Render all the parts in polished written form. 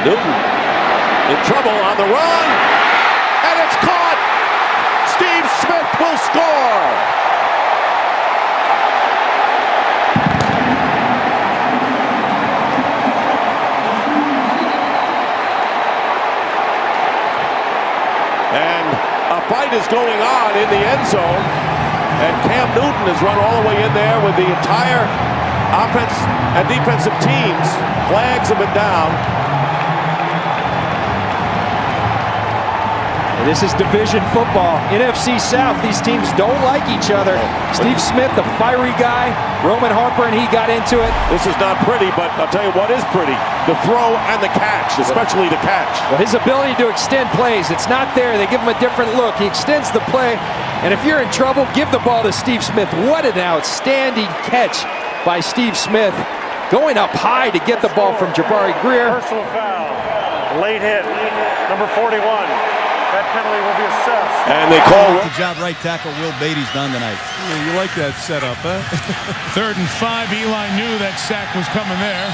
Newton in trouble on the run, and it's caught. Steve Smith will score. And a fight is going on in the end zone, and Cam Newton has run all the way in there with the entire offense and defensive teams. Flags have been down. This is division football. NFC South, these teams don't like each other. Steve Smith, the fiery guy. Roman Harper, and he got into it. This is not pretty, but I'll tell you what is pretty. The throw and the catch, especially the catch. Well, his ability to extend plays, it's not there. They give him a different look. He extends the play, and if you're in trouble, give the ball to Steve Smith. What an outstanding catch by Steve Smith. Going up high to get the ball from Jabari Greer. Personal foul. Late hit. Number 41. That penalty will be assessed. And they call the job right tackle Will Beatty's done tonight. Yeah, you like that setup, huh? 3rd and 5. Eli knew that sack was coming there.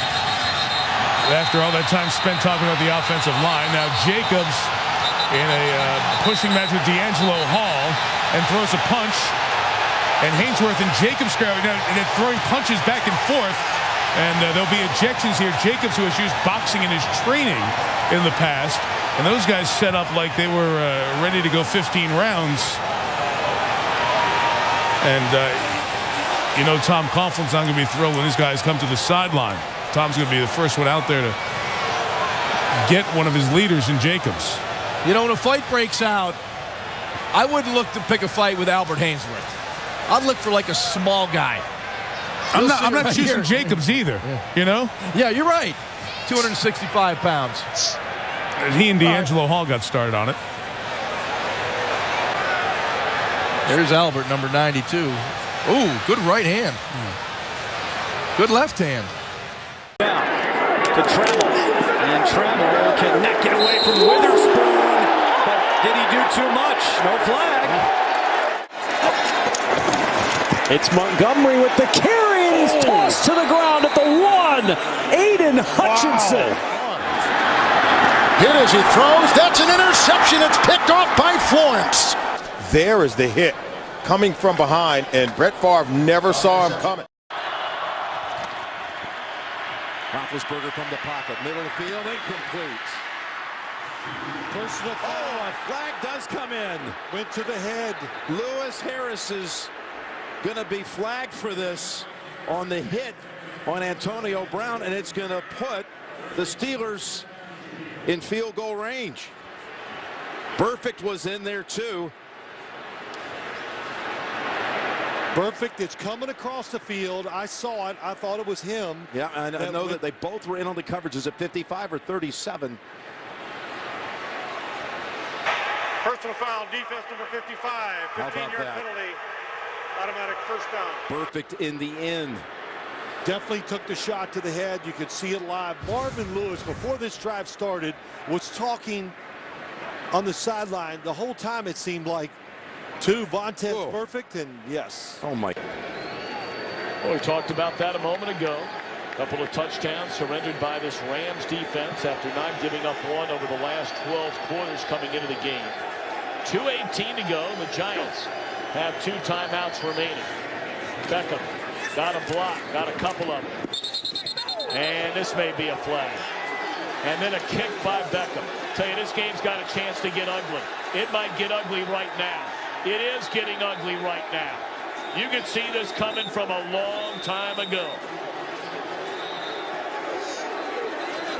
After all that time spent talking about the offensive line, now Jacobs in a pushing match with D'Angelo Hall and throws a punch. And Hainsworth and Jacobs and they're throwing punches back and forth. And there'll be ejections here. Jacobs, who has used boxing in his training in the past, and those guys set up like they were ready to go 15 rounds. And, you know, Tom Coughlin's not going to be thrilled when these guys come to the sideline. Tom's going to be the first one out there to get one of his leaders in Jacobs. You know, when a fight breaks out, I wouldn't look to pick a fight with Albert Hainsworth. I'd look for like a small guy. I'm not choosing Jacobs either, you know? Yeah, you're right. 265 pounds. He and D'Angelo Hall got started on it. There's Albert, number 92. Ooh, good right hand. Good left hand. To Trammell. And Trammell cannot get away from Witherspoon. But did he do too much? No flag. It's Montgomery with the carry, and he's tossed to the ground at the 1. Aiden Hutchinson. Wow. Hit as he throws. That's an interception. It's picked off by Florence. There is the hit coming from behind, and Brett Favre never saw him coming. Roethlisberger from the pocket, middle of the field, incomplete. Personal foul, a flag does come in. Went to the head. Lewis Harris is going to be flagged for this on the hit on Antonio Brown, and it's going to put the Steelers in field goal range. Burfict was in there too. Burfict, it's coming across the field. I saw it. I thought it was him. Yeah, and I know that they both were in on the coverages at 55 or 37. Personal foul, defense number 55. 15-yard penalty. Automatic first down. Perfect in the end. Definitely took the shot to the head. You could see it live. Marvin Lewis, before this drive started, was talking on the sideline the whole time. It seemed like to Vontaze Burfict, and yes. Oh my. Well, we talked about that a moment ago. A couple of touchdowns surrendered by this Rams defense after not giving up one over the last 12 quarters coming into the game. 2:18 to go. The Giants have 2 timeouts remaining. Beckham got a block, got a couple of them. And this may be a flag. And then a kick by Beckham. Tell you, this game's got a chance to get ugly. It might get ugly right now. It is getting ugly right now. You could see this coming from a long time ago.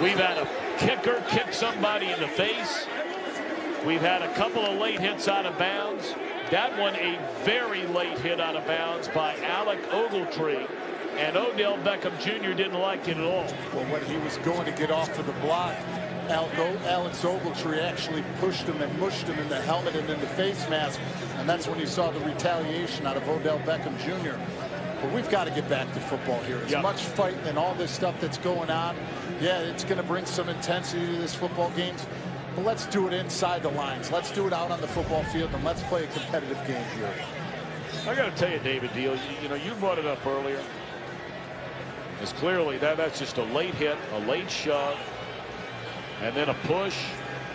We've had a kicker kick somebody in the face. We've had a couple of late hits out of bounds. That one a very late hit out of bounds by Alec Ogletree. And Odell Beckham Jr. didn't like it at all. Well, when he was going to get off of the block, Alex Ogletree actually pushed him and mushed him in the helmet and in the face mask. And that's when you saw the retaliation out of Odell Beckham Jr. But we've got to get back to football here. As much fighting and all this stuff that's going on, yeah, it's going to bring some intensity to this football game. But let's do it inside the lines. Let's do it out on the football field, and let's play a competitive game here. I got to tell you, David Deal, you know, you brought it up earlier. It's clearly that's just a late hit, a late shove. And then a push,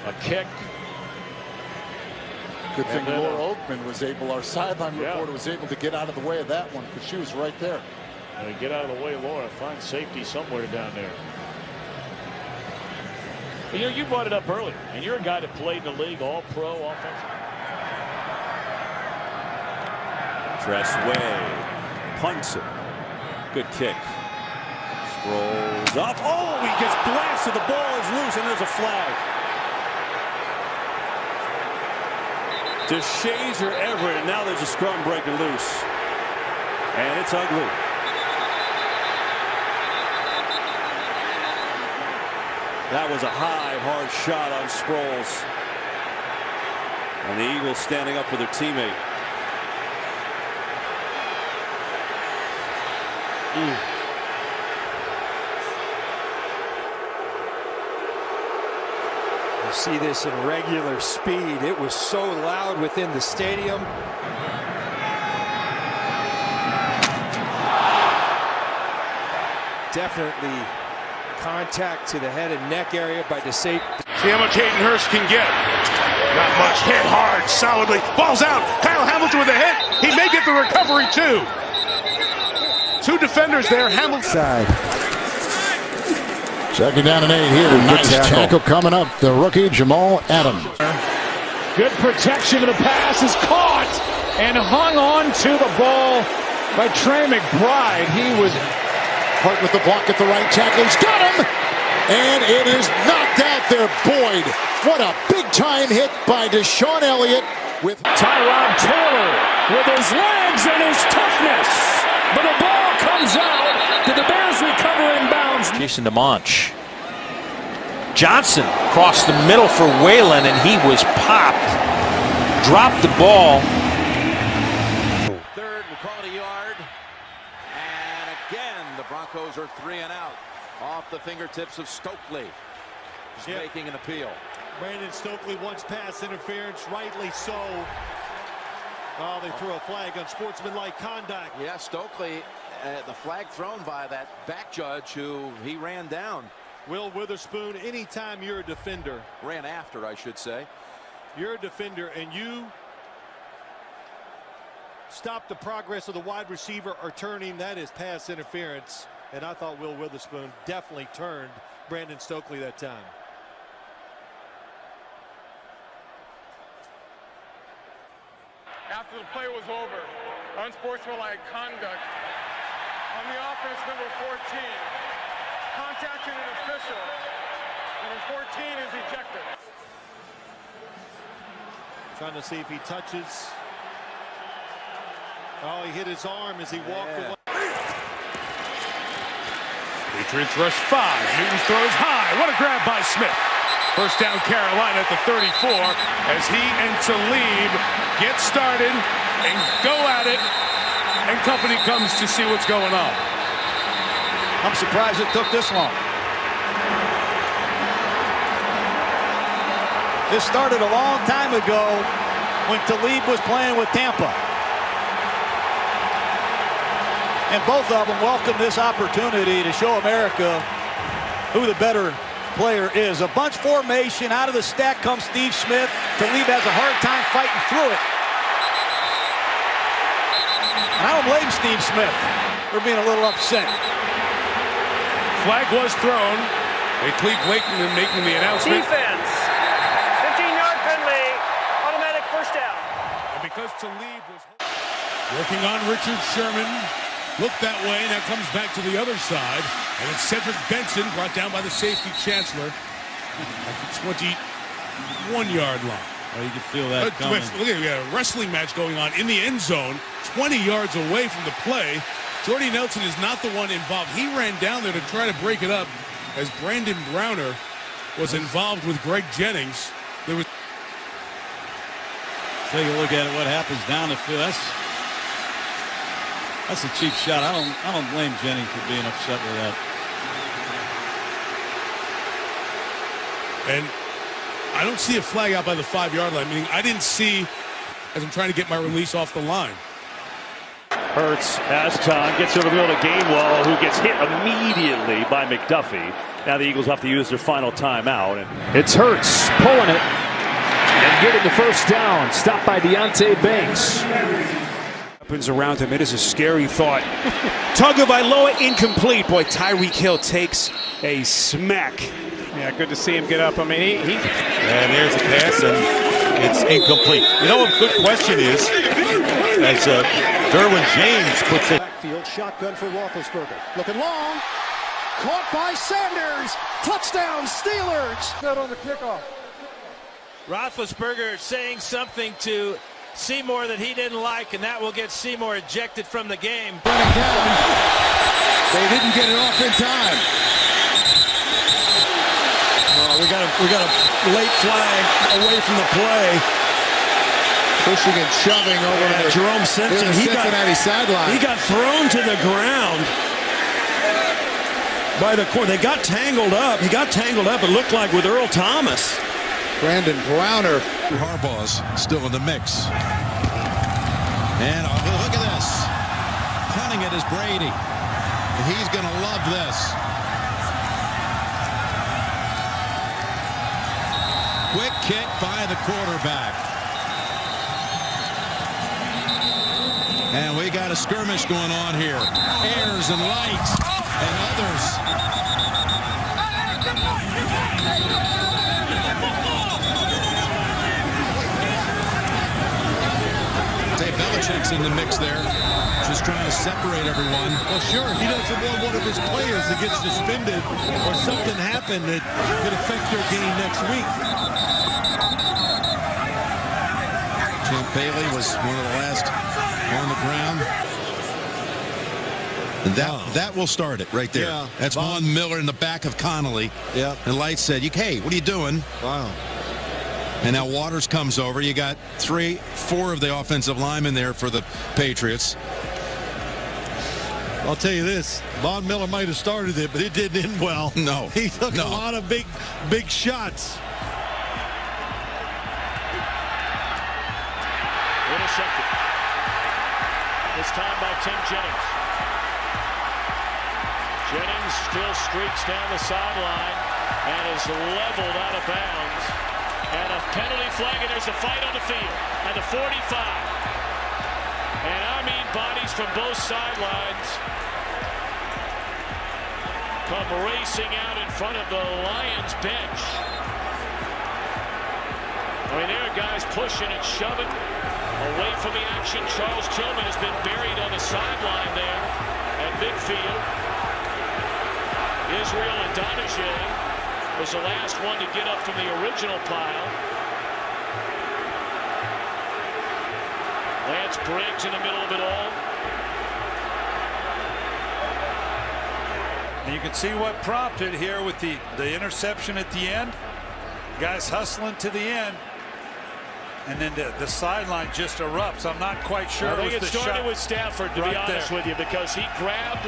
a kick. Good thing Laura Oakman was able, our sideline reporter was able to get out of the way of that one because she was right there. Get out of the way, Laura. Find safety somewhere down there. You know, you brought it up earlier, and you're a guy that played in the league, all-pro offense. Tressway punts it. Good kick. Rolls up. Oh, he gets blasted. The ball is loose, and there's a flag. DeShazer Everett, and now there's a scrum breaking loose. And it's ugly. That was a high, hard shot on Sproles. And the Eagles standing up for their teammate. You see this in regular speed. It was so loud within the stadium. Definitely contact to the head and neck area by DeSape. See how much Hayden Hurst can get. Not much. Hit hard, solidly. Ball's out. Kyle Hamilton with a hit. He may get the recovery too. Two defenders there. Hamilton. Side. Second down and 8 here. Nice tackle coming up. The rookie Jamal Adams. Good protection of the pass is caught and hung on to the ball by Trey McBride. He was Hart with the block at the right tackle. He's got him! And it is knocked out there. Boyd. What a big-time hit by Deshaun Elliott with Tyrod Taylor with his legs and his toughness. But the ball comes out. Did the Bears recover in bounds? Jason DeMonch. Johnson crossed the middle for Whalen, and he was popped. Dropped the ball. Third, we'll call it a yard. And again, the Broncos are 3 and out. Off the fingertips of Stokely. He's making an appeal. Brandon Stokely wants pass interference, rightly so. Oh, they threw a flag on sportsmanlike conduct. Yeah, Stokely, the flag thrown by that back judge who he ran down. Will Witherspoon, anytime you're a defender. Ran after, I should say. You're a defender and you stop the progress of the wide receiver or turning, that is pass interference. And I thought Will Witherspoon definitely turned Brandon Stokely that time. After the play was over, unsportsmanlike conduct on the offense, number 14, contacting an official. Number 14 is ejected. Trying to see if he touches. Oh, he hit his arm as he walked away. Patriots rush 5. Newton throws high. What a grab by Smith. First down Carolina at the 34 as he and Talib get started and go at it, and company comes to see what's going on. I'm surprised it took this long. This started a long time ago when Talib was playing with Tampa. And both of them welcome this opportunity to show America who the better player is. A bunch formation. Out of the stack comes Steve Smith. Talib has a hard time fighting through it. And I don't blame Steve Smith for being a little upset. Flag was thrown. They Cleve Blakeman making the announcement. Defense. 15-yard penalty. Automatic first down. And because Talib was working on Richard Sherman. Looked that way, now comes back to the other side. And it's Cedric Benson brought down by the safety Chancellor at the 21-yard line. Oh, you can feel that coming. Look at, we got a wrestling match going on in the end zone, 20 yards away from the play. Jordy Nelson is not the one involved. He ran down there to try to break it up as Brandon Browner was involved with Greg Jennings. There was. Take a look at it. What happens down the field? That's a cheap shot. I don't blame Jennings for being upset with that. And I don't see a flag out by the 5-yard line. Meaning I didn't see as I'm trying to get my release off the line. Hurts has time, gets over the middle to Gainwell, who gets hit immediately by McDuffie. Now the Eagles have to use their final timeout. It's Hurts pulling it and getting the first down. Stopped by Deontay Banks. Weapons around him. It is a scary thought. Tug of Iloa incomplete. Boy, Tyreek Hill takes a smack. Yeah, good to see him get up. I mean, he... And there's a pass, and it's incomplete. You know what a good question is? As Derwin James puts it. Backfield shotgun for Roethlisberger. Looking long. Caught by Sanders. Touchdown, Steelers. Not on the kickoff. Roethlisberger saying something to Seymour that he didn't like, and that will get Seymour ejected from the game. Running down. They didn't get it off in time. We got a late flag away from the play. Pushing and shoving over to Jerome Simpson. He got thrown to the ground by the corner. They got tangled up. He got tangled up, it looked like, with Earl Thomas. Brandon Browner. Harbaugh's still in the mix. And look at this. Punting it is Brady. He's going to love this. Quick kick by the quarterback. And we got a skirmish going on here. Ayers and Light and others. Dave Belichick's in the mix there, just trying to separate everyone. Well, sure, he doesn't want one of his players to get suspended or something happen that could affect their game next week. Champ Bailey was one of the last on the ground. And that will start it right there. Yeah. That's Von Miller in the back of Connolly. Yeah. And Light said, "Hey, what are you doing?" Wow. And now Waters comes over. You got 4 of the offensive linemen there for the Patriots. I'll tell you this, Von Miller might have started it, but it didn't end well. No. He took a lot of big shots. Intercepted. This time by Tim Jennings. Jennings still streaks down the sideline and is leveled out of bounds. And a penalty flag, and there's a fight on the field at the 45. And I mean bodies from both sidelines come racing out in front of the Lions bench. I mean, there are guys pushing and shoving away from the action. Charles Tillman has been buried on the sideline there at midfield. Israel Adonijah was the last one to get up from the original pile. Lance Briggs in the middle of it all. And you can see what prompted here with the interception at the end. Guys hustling to the end. And then the sideline just erupts. I'm not quite sure. I think it started with Stafford, to be honest with you, because he grabbed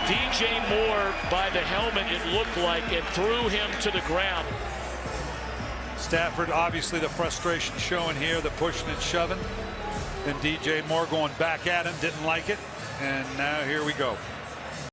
DJ Moore by the helmet, it looked like, and threw him to the ground. Stafford, obviously the frustration showing here, the pushing and shoving. And DJ Moore going back at him, didn't like it. And now here we go.